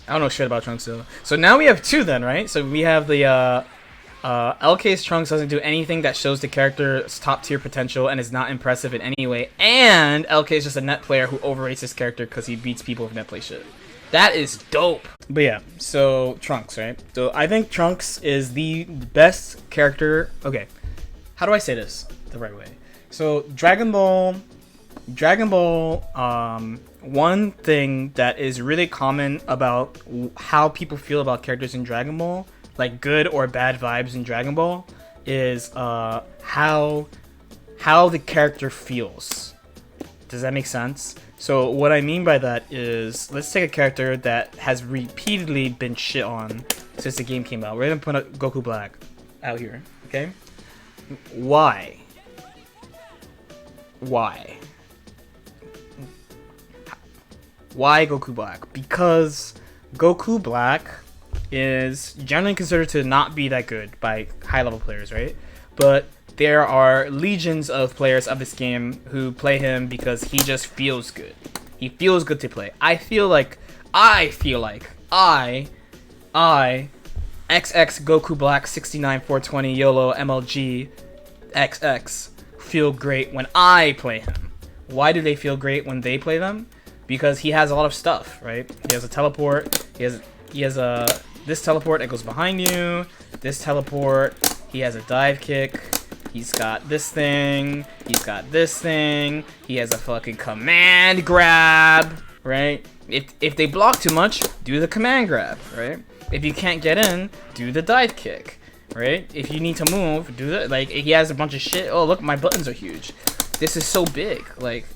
I don't know shit about Trunks though. So now we have two then, right? So we have the LK's Trunks doesn't do anything that shows the character's top tier potential and is not impressive in any way. And LK is just a net player who overrates his character because he beats people with net play shit. That is dope. But yeah, so Trunks, right? So I think Trunks is the best character. Okay, how do I say this the right way? So Dragon Ball, one thing that is really common about how people feel about characters in Dragon Ball, like good or bad vibes in Dragon Ball, is how the character feels. Does that make sense? So what I mean by that is, let's take a character that has repeatedly been shit on since the game came out. We're gonna put Goku Black out here, okay? Why? Why? Why Goku Black? Because Goku Black is generally considered to not be that good by high-level players, right? But there are legions of players of this game who play him because he just feels good. He feels good to play. I feel like I XX Goku Black 69420 YOLO MLG XX feel great when I play him. Why do they feel great when they play them? Because he has a lot of stuff, right? He has a teleport. He has a this teleport that goes behind you. This teleport. He has a dive kick. He's got this thing. He's got this thing. He has a fucking command grab, right? If they block too much, do the command grab, right? If you can't get in, do the dive kick, right? If you need to move, do the like. He has a bunch of shit. Oh look, my buttons are huge. This is so big, like.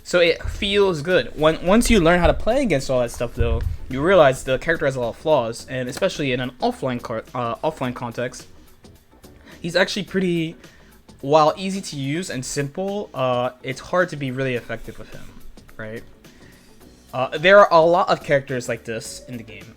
So it feels good. Once you learn how to play against all that stuff, though, you realize the character has a lot of flaws, and especially in an offline context, he's actually pretty. While easy to use and simple, it's hard to be really effective with him, right? There are a lot of characters like this in the game.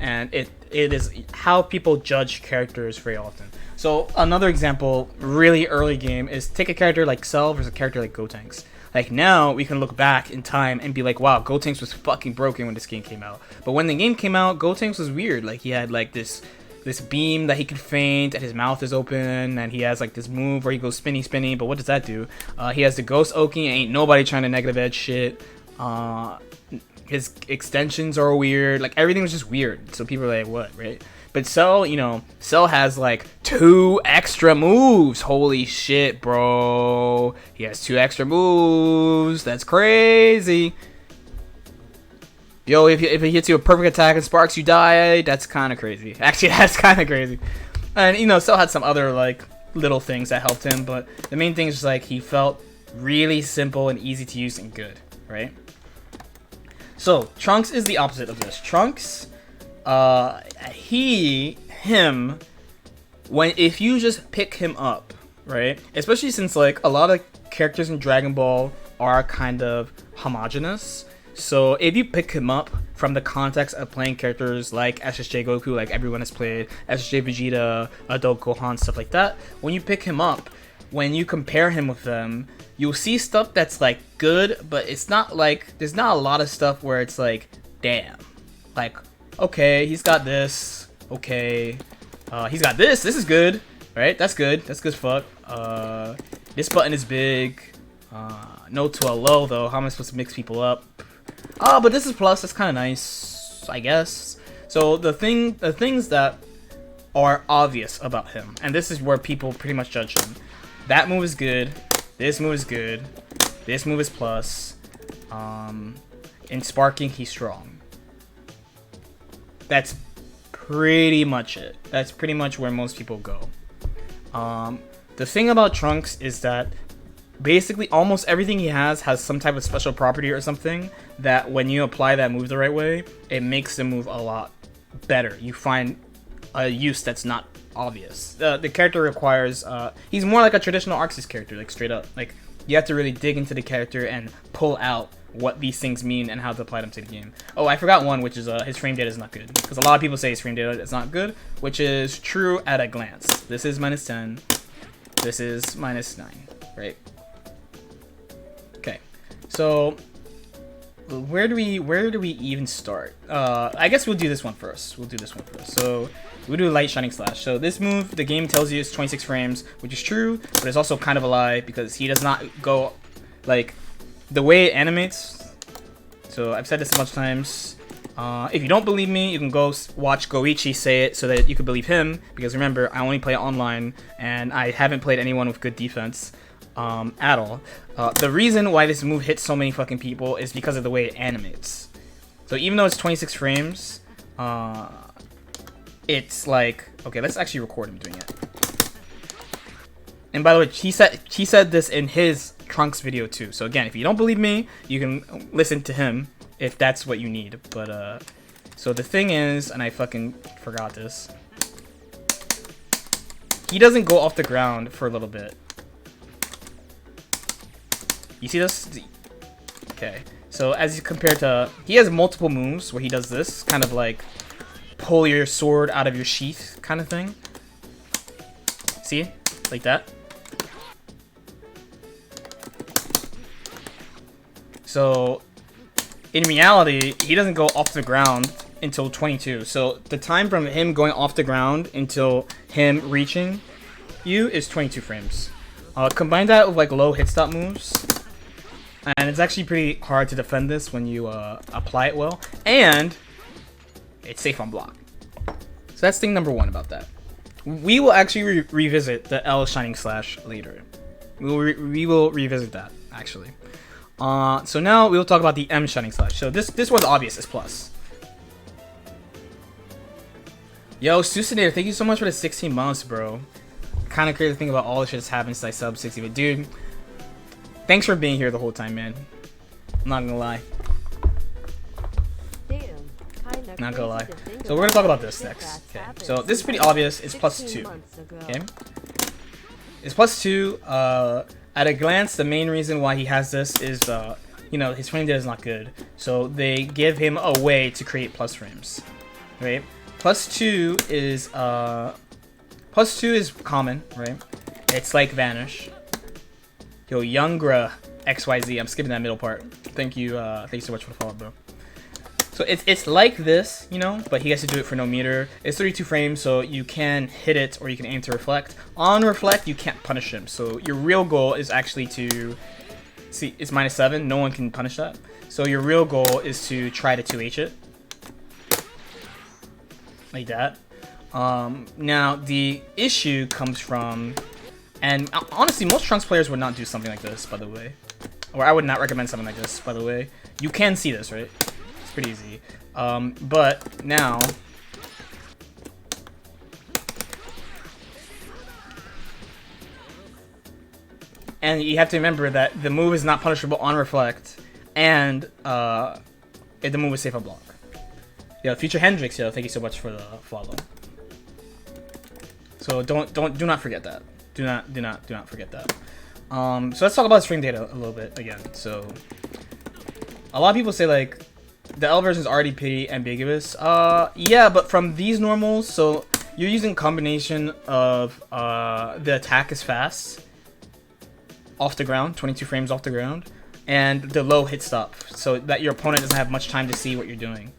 And it is how people judge characters very often. So another example, really early game, is take a character like Cell versus a character like Gotenks. Like now we can look back in time and be like, wow, Gotenks was fucking broken when this game came out. But when the game came out, Gotenks was weird. Like he had like this beam that he could feint and his mouth is open, and he has like this move where he goes spinny, but what does that do? He has the Ghost Oki, ain't nobody trying to negative edge shit. His extensions are weird, like everything was just weird, so people are like, what, right? But Cell, Cell has like 2 extra moves. Holy shit, bro. He has 2 extra moves. That's crazy. Yo, if he hits you a perfect attack and sparks, you die. That's kind of crazy. Actually, that's kind of crazy. And, Cell had some other, like, little things that helped him. But the main thing is just, like, he felt really simple and easy to use and good, right? So, Trunks is the opposite of this. Trunks... if you just pick him up, right? Especially since like a lot of characters in Dragon Ball are kind of homogenous. So if you pick him up from the context of playing characters like SSJ Goku, like everyone has played, SSJ Vegeta, Adult Gohan, stuff like that, when you pick him up, when you compare him with them, you'll see stuff that's like good, but it's not like, there's not a lot of stuff where it's like, damn, like, okay, he's got this. Okay, he's got this. This is good, right? That's good. That's good as fuck. This button is big. No to a low though. How am I supposed to mix people up? Oh, but this is plus. That's kind of nice, I guess. So the things that are obvious about him, and this is where people pretty much judge him. That move is good. This move is good. This move is plus. In sparking, he's strong. That's pretty much it. That's pretty much where most people go. The thing about Trunks is that basically almost everything he has some type of special property or something that when you apply that move the right way, it makes the move a lot better. You find a use that's not obvious. The character requires... he's more like a traditional Arc Sys character, like straight up. Like you have to really dig into the character and pull out what these things mean and how to apply them to the game. Oh, I forgot one, which is his frame data is not good. Because a lot of people say his frame data is not good, which is true at a glance. This is -10. This is -9, right? Okay, so where do we even start? I guess we'll do this one first. So we'll do light shining slash. So this move, the game tells you it's 26 frames, which is true, but it's also kind of a lie because he does not go like the way it animates. So I've said this a bunch of times. If you don't believe me, you can go watch Goichi say it so that you can believe him. Because remember, I only play online, and I haven't played anyone with good defense at all. The reason why this move hits so many fucking people is because of the way it animates. So even though it's 26 frames, it's like... Okay, let's actually record him doing it. And by the way, he said this in his Trunks video too. So again, if you don't believe me, you can listen to him if that's what you need. But so the thing is, and I fucking forgot this, he doesn't go off the ground for a little bit. You see this? Okay, so as compared to, he has multiple moves where he does this kind of like pull your sword out of your sheath kind of thing. See, like that. So, in reality, he doesn't go off the ground until 22. So, the time from him going off the ground until him reaching you is 22 frames. Combine that with like low hit stop moves, and it's actually pretty hard to defend this when you apply it well. And it's safe on block. So that's thing number one about that. We will actually revisit the L shining slash later. We will revisit that actually. So now we'll talk about the M shining slash. So this one's obvious, it's plus. Yo, Susannator, thank you so much for the 16 months, bro. Kind of crazy to think about all the shit that's happened since I subbed 60, but dude, thanks for being here the whole time, man. I'm not gonna lie. Not gonna lie. So we're gonna talk about this next. Okay. So this is pretty obvious. It's +2. Okay. It's +2. At a glance, the main reason why he has this is, you know, his frame data is not good. So they give him a way to create plus frames, right? +2 is common, right? It's like Vanish. Yo, Youngra XYZ. I'm skipping that middle part. Thank you so much for the follow, bro. So it's like this, you know, but he has to do it for no meter. It's 32 frames, so you can hit it or you can aim to reflect. On reflect, you can't punish him. So your real goal is actually to... See, it's -7. No one can punish that. So your real goal is to try to 2H it. Like that. Now, the issue comes from... And honestly, most Trunks players would not do something like this, by the way. Or I would not recommend something like this, by the way. You can see this, right? Pretty easy. But now and you have to remember that the move is not punishable on reflect, and the move is safe on block. Yo, Future Hendrix, yo, thank you so much for the follow. So do not forget that. Do not forget that. So let's talk about his frame data a little bit again. So a lot of people say like the L version is already pretty ambiguous. Yeah, but from these normals, so you're using combination of the attack is fast off the ground, 22 frames off the ground, and the low hit stop, so that your opponent doesn't have much time to see what you're doing.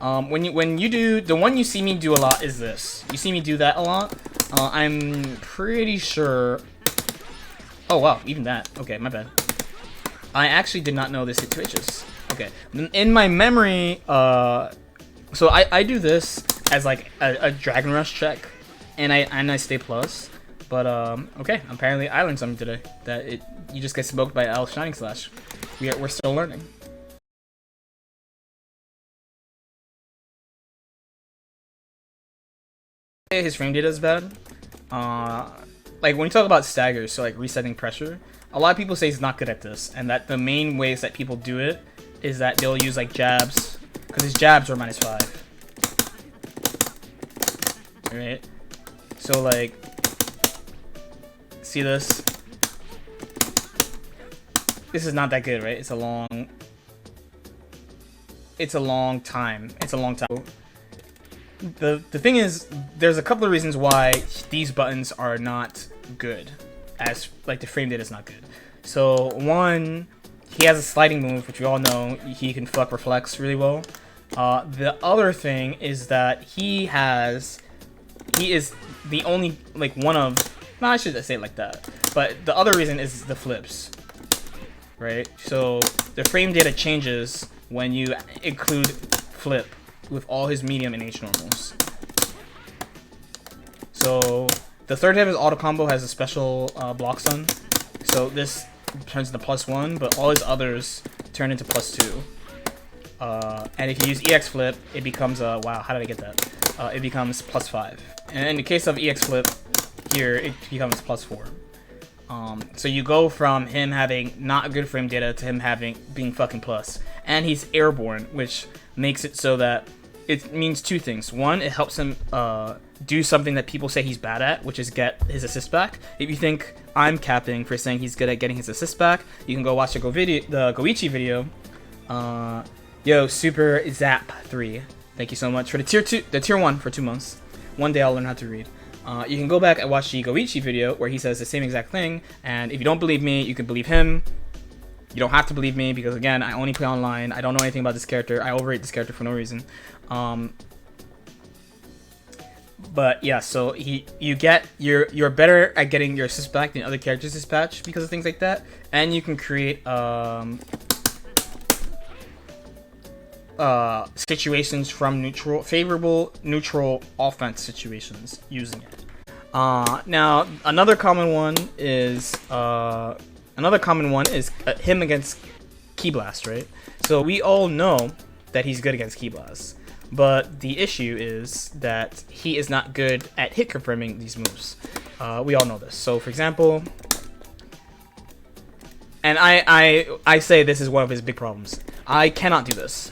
When you do, the one you see me do a lot is this. You see me do that a lot. I'm pretty sure... Oh wow, even that. Okay, my bad. I actually did not know this hit 2Hs. Okay, in my memory, so I do this as like a Dragon Rush check, and I stay plus, but okay, apparently I learned something today, that you just get smoked by L shining slash. We're still learning. His frame data is bad. Like when you talk about staggers, so like resetting pressure, a lot of people say he's not good at this, and that the main ways that people do it is that they'll use like jabs, because his jabs are -5. Right? So like, see this? This is not that good, right? It's a long time. It's a long time. The thing is, there's a couple of reasons why these buttons are not good, as like the frame data is not good. So one, he has a sliding move, which we all know he can fuck reflex really well. The other thing is that he is the only, like, one of, no, I shouldn't say it like that, but the other reason is the flips, right? So the frame data changes when you include flip with all his medium and H normals. So the third hit of his auto combo has a special block stun, so this turns into +1, but all his others turn into +2. And if you use EX flip, it becomes wow, how did I get that? It becomes +5. And in the case of EX flip, here it becomes +4. So you go from him having not good frame data to him being fucking plus. And he's airborne, which makes it so that it means two things. One, it helps him do something that people say he's bad at, which is get his assist back. If you think I'm capping for saying he's good at getting his assist back, you can go watch the Goichi video. Yo, Super Zap 3. Thank you so much for the tier 1 for 2 months. One day I'll learn how to read. You can go back and watch the Goichi video where he says the same exact thing, and if you don't believe me, you can believe him. You don't have to believe me because, again, I only play online. I don't know anything about this character. I overrate this character for no reason. But yeah, so you're better at getting your assist back than other characters this patch because of things like that, and you can create situations from favorable neutral offense situations using it. Now another common one is him against Ki Blast, right? So we all know that he's good against Ki Blast, but the issue is that he is not good at hit confirming these moves. We all know this. So for example, and I say this is one of his big problems. I cannot do this.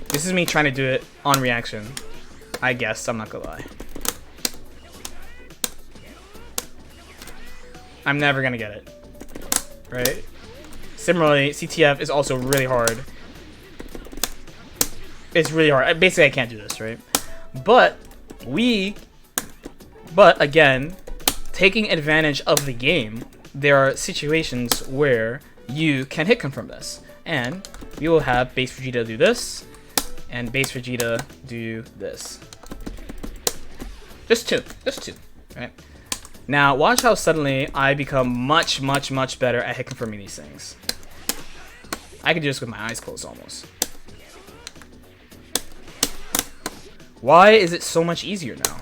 This is me trying to do it on reaction. I guess, I'm not gonna lie. I'm never gonna get it. Right? Similarly, CTF is also really hard. It's really hard. Basically, I can't do this, right? But again, taking advantage of the game, there are situations where you can hit confirm this. And we will have base Vegeta do this, and base Vegeta do this. Just two, right? Now watch how suddenly I become much better at hit confirming these things. I can do this with my eyes closed almost. Why is it so much easier now?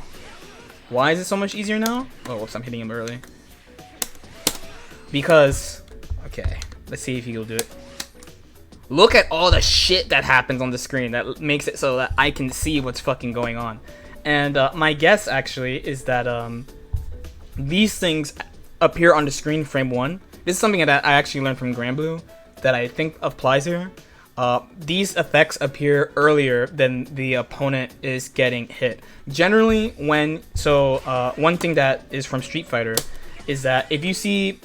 Why is it so much easier now? Oh, whoops, I'm hitting him early. Because, okay, let's see if he will do it. Look at all the shit that happens on the screen that makes it so that I can see what's fucking going on. And my guess, actually, is that these things appear on the screen frame 1. This is something that I actually learned from Granblue that I think applies here. These effects appear earlier than the opponent is getting hit. Generally, one thing that is from Street Fighter is that if you see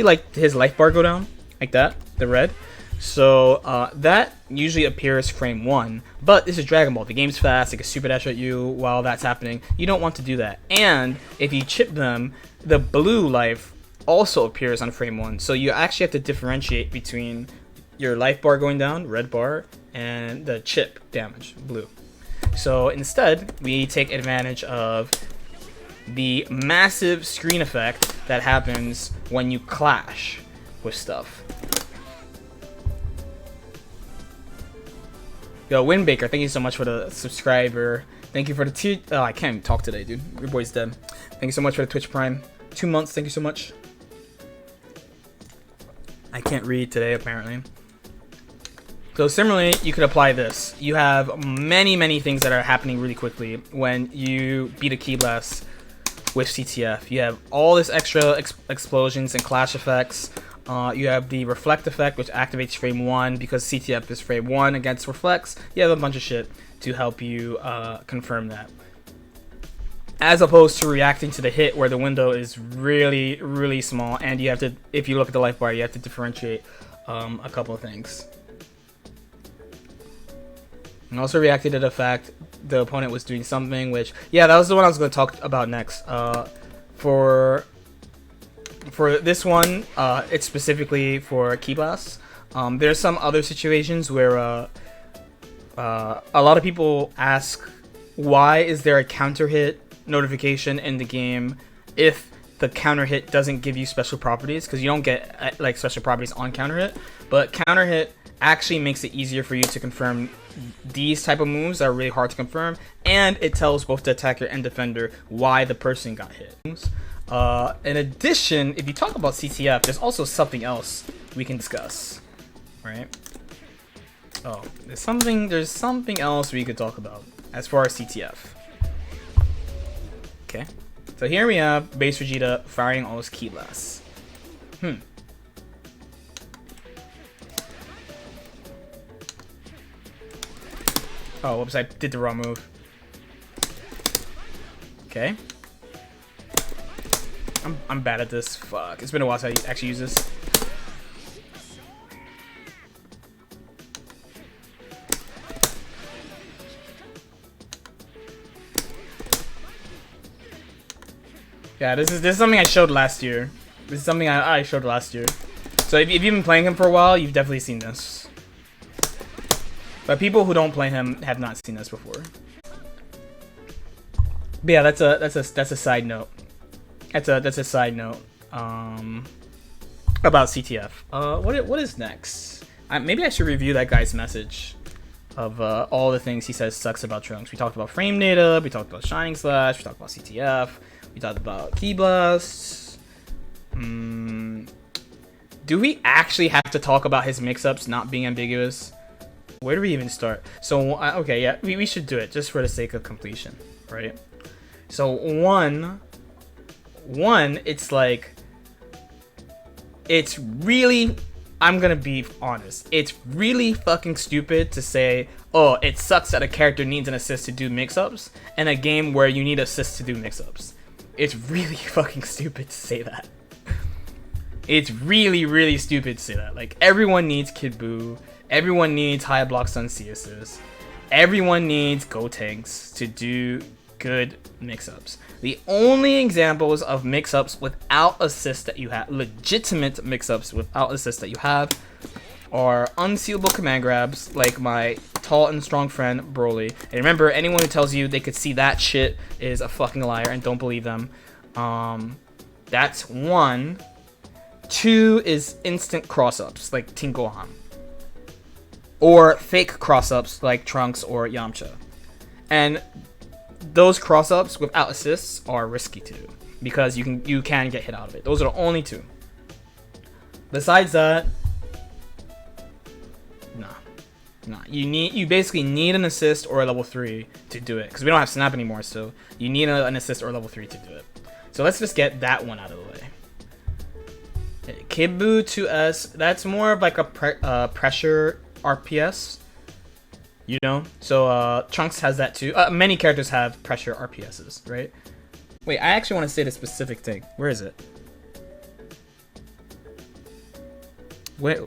like his life bar go down, like that, the red. So that usually appears frame 1, but this is Dragon Ball. The game's fast, it can super dash at you while that's happening. You don't want to do that. And if you chip them, the blue life also appears on frame 1. So you actually have to differentiate between your life bar going down, red bar, and the chip damage, blue. So instead, we take advantage of the massive screen effect that happens when you clash with stuff. Yo, Windbaker, thank you so much for the subscriber. Thank you for the oh, I can't even talk today, dude. Your boy's dead. Thank you so much for the Twitch Prime. 2 months, thank you so much. I can't read today, apparently. So similarly, you could apply this. You have many things that are happening really quickly when you beat a Ki Blast with CTF. You have all this extra explosions and clash effects. You have the reflect effect, which activates frame 1 because CTF is frame 1 against reflex. You have a bunch of shit to help you confirm that. As opposed to reacting to the hit where the window is really small, and you have to, if you look at the life bar, you have to differentiate a couple of things. And also reacted to the fact the opponent was doing something, which, yeah, that was the one I was going to talk about next. For For this one, it's specifically for key blasts. There's some other situations where a lot of people ask, why is there a counter hit notification in the game if the counter hit doesn't give you special properties? Because you don't get like special properties on counter hit, but counter hit actually makes it easier for you to confirm these type of moves that are really hard to confirm, and it tells both the attacker and defender why the person got hit. In addition, if you talk about CTF, there's also something else we can discuss, right? Oh, there's something else we could talk about as far as CTF. Okay, so here we have base Vegeta firing all his key blasts. Oh, whoops, I did the wrong move. Okay. I'm bad at this. Fuck. It's been a while since I actually use this. Yeah, this is something I showed last year. This is something I showed last year. So if you've been playing him for a while, you've definitely seen this. But people who don't play him have not seen this before. But yeah, that's a side note. That's a side note about CTF. What is next? Maybe I should review that guy's message of all the things he says sucks about Trunks. We talked about frame data. We talked about Shining Slash. We talked about CTF. We talked about Key Blasts. Do we actually have to talk about his mix-ups not being ambiguous? Where do we even start? So, okay, yeah, we should do it just for the sake of completion, right? So, one, it's like, it's really, I'm gonna be honest, it's really fucking stupid to say, oh, it sucks that a character needs an assist to do mix-ups in a game where you need assists to do mix-ups. It's really fucking stupid to say that. It's really, really stupid to say that. Like, everyone needs Kid Buu. Everyone needs high block stun CSs. Everyone needs Gotenks to do good mix-ups. The only examples of mix-ups without assist that you have, legitimate mix-ups without assist that you have, are unsealable command grabs, like my tall and strong friend Broly. And remember, anyone who tells you they could see that shit is a fucking liar, and don't believe them. That's one. Two is instant cross-ups, like Team Gohan. Or fake cross-ups like Trunks or Yamcha. And those cross-ups without assists are risky to do, because you can get hit out of it. Those are the only two. Besides that, nah. You basically need an assist or a level 3 to do it, because we don't have Snap anymore, so you need an assist or a level 3 to do it. So let's just get that one out of the way. Kid Buu 2S, that's more of like a pressure RPS, you know? So Trunks has that too. Many characters have pressure RPSs, right? Wait, I actually want to say the specific thing. Where is it? Wait.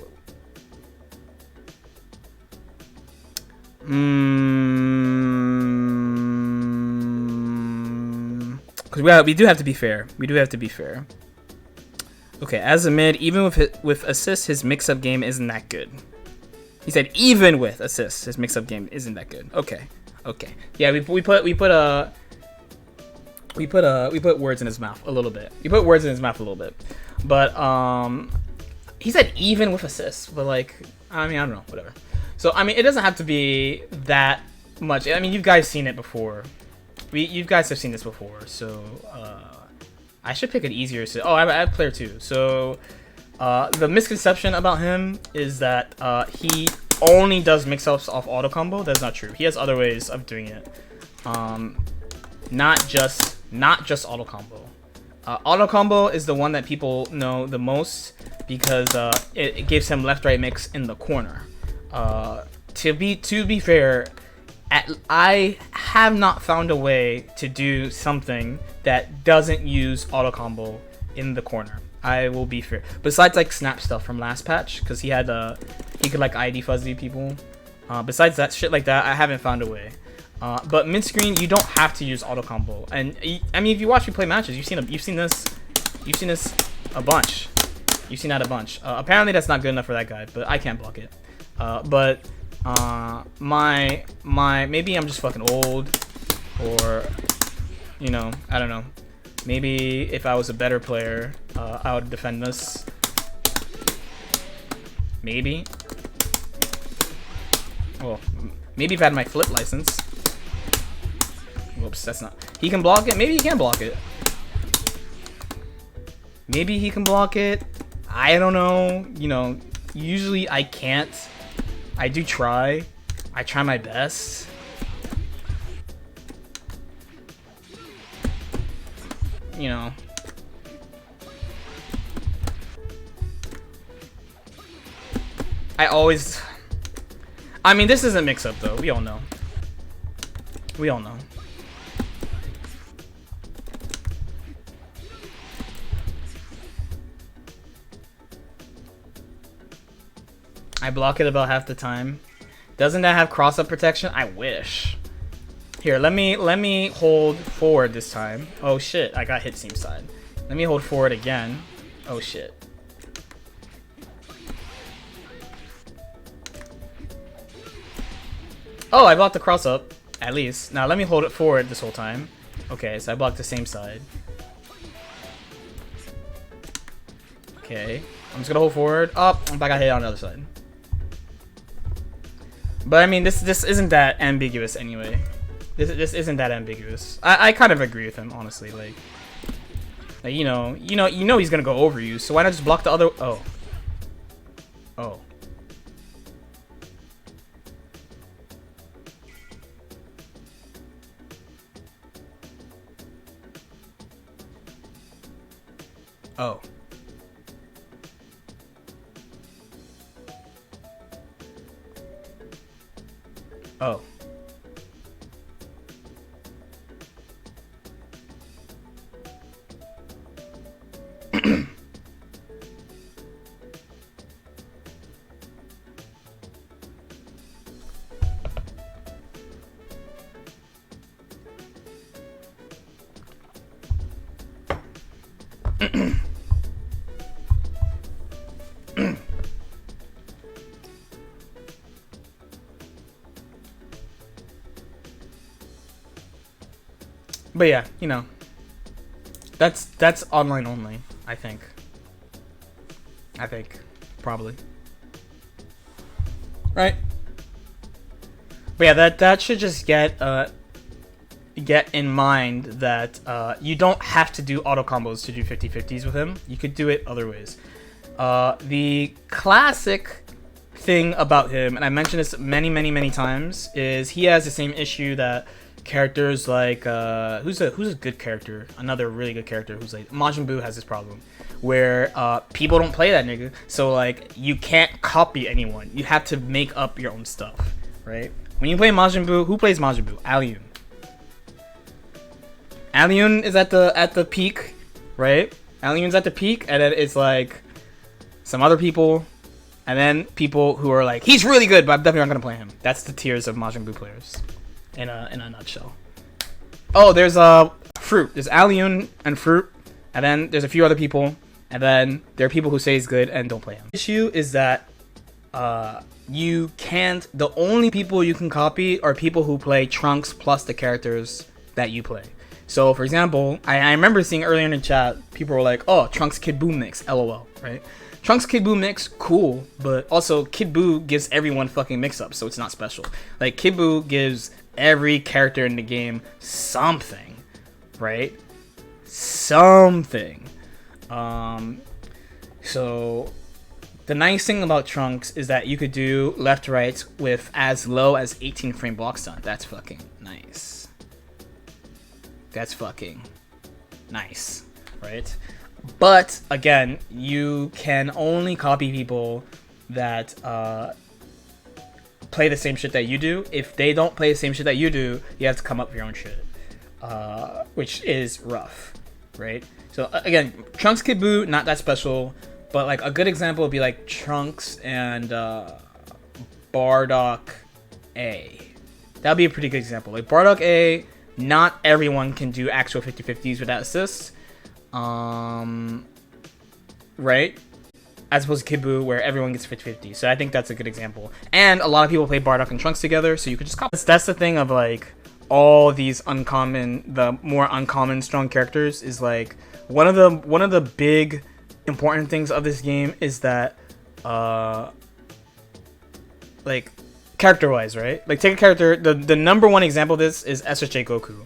Because we do have to be fair. We do have to be fair. Okay, as a mid, even with assists, his mix-up game isn't that good. He said even with assists, his mix-up game isn't that good. Okay. Yeah, we put words in his mouth a little bit. We put words in his mouth a little bit. But he said even with assists, but like, I mean, I don't know, whatever. So I mean, it doesn't have to be that much. I mean, you guys seen it before. You guys have seen this before, so I should pick an easier. Oh, I have player 2. So the misconception about him is that he only does mix-ups off auto combo. That's not true. He has other ways of doing it. Not just auto combo. Auto combo is the one that people know the most because it gives him left-right mix in the corner. To be fair, I have not found a way to do something that doesn't use auto combo in the corner. I will be fair. Besides like snap stuff from last patch, because he could like ID fuzzy people. Besides that shit like that, I haven't found a way. But mid screen, you don't have to use auto combo. And I mean, if you watch me play matches, you've seen this A bunch. You've seen that a bunch. Apparently that's not good enough for that guy, but I can't block it. Maybe I'm just fucking old, or, you know, I don't know. Maybe if I was a better player, I would defend this. Maybe. Well, maybe if I had my flip license. Whoops, that's not. He can block it. Maybe he can block it. Maybe he can block it. I don't know. You know, usually I can't. I do try. I try my best. You know. I mean, this isn't mix-up, though. We all know. We all know. I block it about half the time. Doesn't that have cross-up protection? I wish. Here, let me hold forward this time. Oh shit, I got hit seam side. Let me hold forward again. Oh shit. Oh, I blocked the cross-up, at least. Now let me hold it forward this whole time. Okay, so I blocked the same side. Okay, I'm just gonna hold forward. Oh, I got hit on the other side. But I mean, this isn't that ambiguous anyway. This isn't that ambiguous. I kind of agree with him, honestly. Like you know he's gonna go over you. So why not just block the other? Oh. Oh. Oh. Oh. But yeah, you know, that's online only. I think probably, right? But yeah, that should just get in mind that you don't have to do auto combos to do 50-50s with him. You could do it other ways. The classic thing about him, and I mentioned this many times, is he has the same issue that characters like who's a good character, another really good character who's like Majin Buu has this problem where people don't play that nigga, so like you can't copy anyone. You have to make up your own stuff, right? When you play Majin Buu, who plays Majin Buu? Alioun. Alioun is at the peak, right? Alioun's at the peak, and then it's like some other people, and then people who are like, he's really good, but I'm definitely not gonna play him. That's the tiers of Majin Buu players. In a nutshell. Oh, there's Fruit. There's Alioun and Fruit, and then there's a few other people, and then there are people who say he's good and don't play him. The issue is that you can't. The only people you can copy are people who play Trunks plus the characters that you play. So, for example, I remember seeing earlier in the chat, people were like, "Oh, Trunks Kid Buu mix, LOL," right? Trunks Kid Buu mix, cool, but also Kid Buu gives everyone fucking mix-ups, so it's not special. Like, Kid Buu gives every character in the game something, right? Something. So the nice thing about Trunks is that you could do left right with as low as 18 frame block stun. That's fucking nice. That's fucking nice, right? But again, you can only copy people that play the same shit that you do. If they don't play the same shit that you do, you have to come up with your own shit, which is rough, right? So again, Trunks Kid Buu, not that special, but like a good example would be like Trunks and Bardock A. That'd be a pretty good example. Like Bardock A, not everyone can do actual 50-50s without assists. right? As opposed to Kid Buu, where everyone gets 50-50. So I think that's a good example. And a lot of people play Bardock and Trunks together, so you could just copy. That's the thing of like all these the more uncommon strong characters is like one of the big important things of this game is that like character wise, right? Like take a character. The number one example of this is SSJ Goku,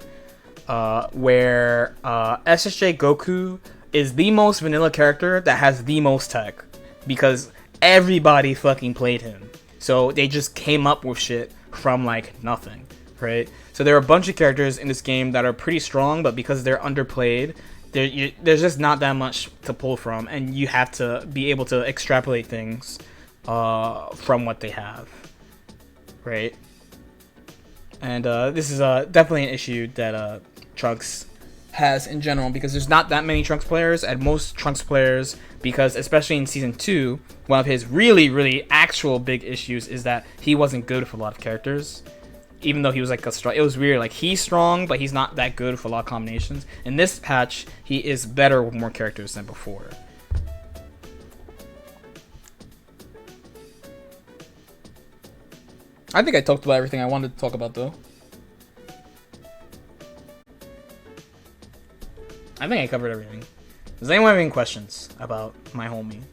where SSJ Goku is the most vanilla character that has the most tech, because everybody fucking played him. So they just came up with shit from like nothing, right? So there are a bunch of characters in this game that are pretty strong, but because they're underplayed, there's just not that much to pull from, and you have to be able to extrapolate things from what they have, right? And this is definitely an issue that Trunks has in general, because there's not that many Trunks players, and most Trunks players, because especially in Season 2, one of his really actual big issues is that he wasn't good with a lot of characters. Even though he was like it was weird, like he's strong, but he's not that good with a lot of combinations. In this patch, he is better with more characters than before. I think I talked about everything I wanted to talk about, though. I think I covered everything. Does anyone have any questions about my homie?